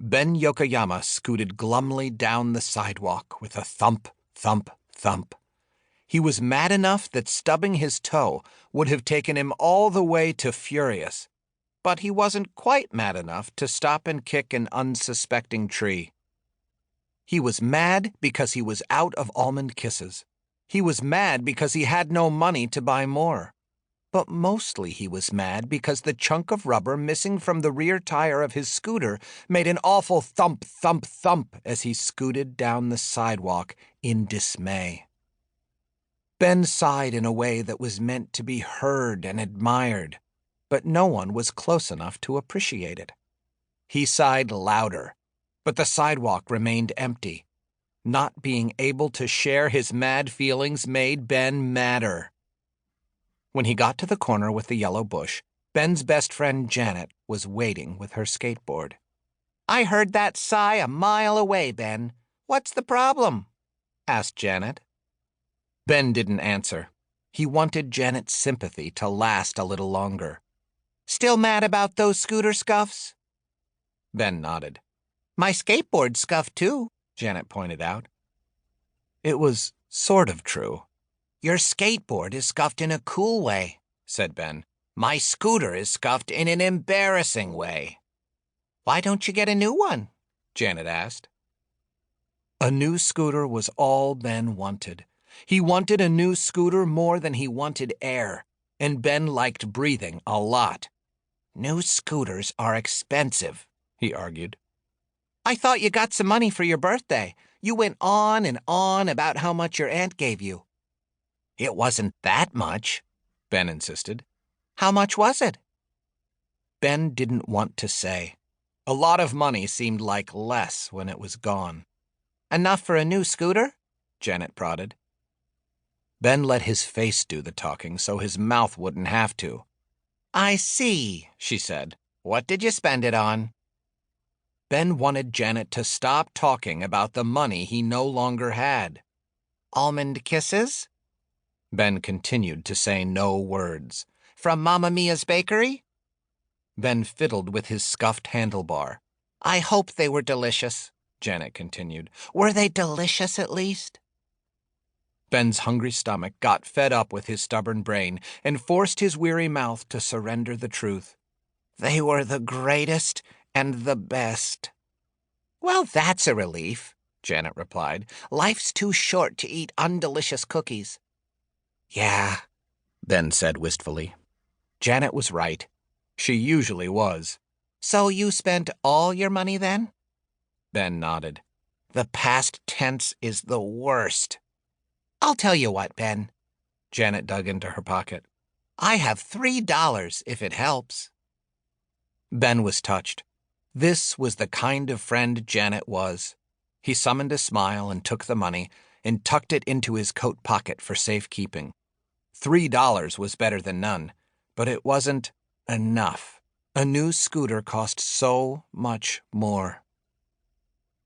Ben Yokoyama scooted glumly down the sidewalk with a thump, thump, thump. He was mad enough that stubbing his toe would have taken him all the way to furious, but he wasn't quite mad enough to stop and kick an unsuspecting tree. He was mad because he was out of almond kisses. He was mad because he had no money to buy more. But mostly he was mad because the chunk of rubber missing from the rear tire of his scooter made an awful thump, thump, thump as he scooted down the sidewalk in dismay. Ben sighed in a way that was meant to be heard and admired, but no one was close enough to appreciate it. He sighed louder, but the sidewalk remained empty. Not being able to share his mad feelings made Ben madder. When he got to the corner with the yellow bush, Ben's best friend Janet was waiting with her skateboard. "I heard that sigh a mile away, Ben. What's the problem?" asked Janet. Ben didn't answer. He wanted Janet's sympathy to last a little longer. "Still mad about those scooter scuffs?" Ben nodded. "My skateboard scuffed too," Janet pointed out. It was sort of true. "Your skateboard is scuffed in a cool way," said Ben. "My scooter is scuffed in an embarrassing way." "Why don't you get a new one?" Janet asked. A new scooter was all Ben wanted. He wanted a new scooter more than he wanted air, and Ben liked breathing a lot. "New scooters are expensive," he argued. "I thought you got some money for your birthday. You went on and on about how much your aunt gave you." "It wasn't that much," Ben insisted. "How much was it?" Ben didn't want to say. A lot of money seemed like less when it was gone. "Enough for a new scooter?" Janet prodded. Ben let his face do the talking so his mouth wouldn't have to. "I see," she said. "What did you spend it on?" Ben wanted Janet to stop talking about the money he no longer had. "Almond kisses?" Ben continued to say no words. "From Mamma Mia's bakery?" Ben fiddled with his scuffed handlebar. "I hope they were delicious," Janet continued. "Were they delicious at least?" Ben's hungry stomach got fed up with his stubborn brain and forced his weary mouth to surrender the truth. "They were the greatest and the best." "Well, that's a relief," Janet replied. "Life's too short to eat undelicious cookies." "Yeah," Ben said wistfully. Janet was right. She usually was. "So you spent all your money then?" Ben nodded. "The past tense is the worst." "I'll tell you what, Ben." Janet dug into her pocket. "I have $3 if it helps." Ben was touched. This was the kind of friend Janet was. He summoned a smile and took the money and tucked it into his coat pocket for safekeeping. $3 was better than none, but it wasn't enough. A new scooter cost so much more.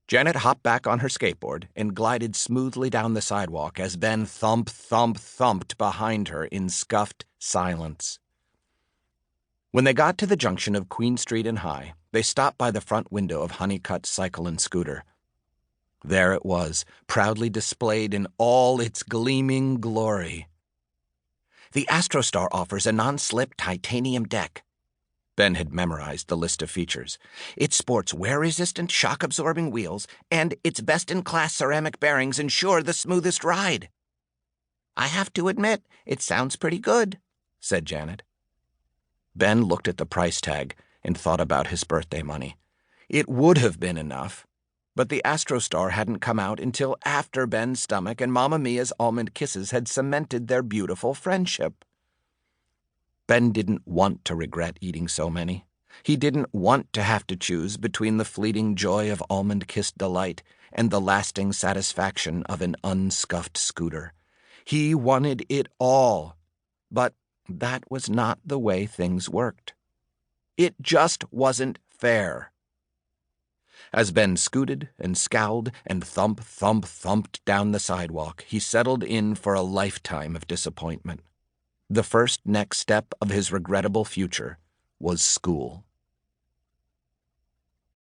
Janet hopped back on her skateboard and glided smoothly down the sidewalk as Ben thump, thump, thumped behind her in scuffed silence. When they got to the junction of Queen Street and High, they stopped by the front window of Honeycutt's Cycle and Scooter. There it was, proudly displayed in all its gleaming glory. "The Astrostar offers a non-slip titanium deck." Ben had memorized the list of features. "It sports wear-resistant, shock-absorbing wheels, and its best-in-class ceramic bearings ensure the smoothest ride." "I have to admit, it sounds pretty good," said Janet. Ben looked at the price tag and thought about his birthday money. It would have been enough, but the Astrostar hadn't come out until after Ben's stomach and Mamma Mia's almond kisses had cemented their beautiful friendship. Ben didn't want to regret eating so many. He didn't want to have to choose between the fleeting joy of almond-kissed delight and the lasting satisfaction of an unscuffed scooter. He wanted it all, but that was not the way things worked. It just wasn't fair. As Ben scooted and scowled and thump, thump, thumped down the sidewalk, he settled in for a lifetime of disappointment. The first next step of his regrettable future was school.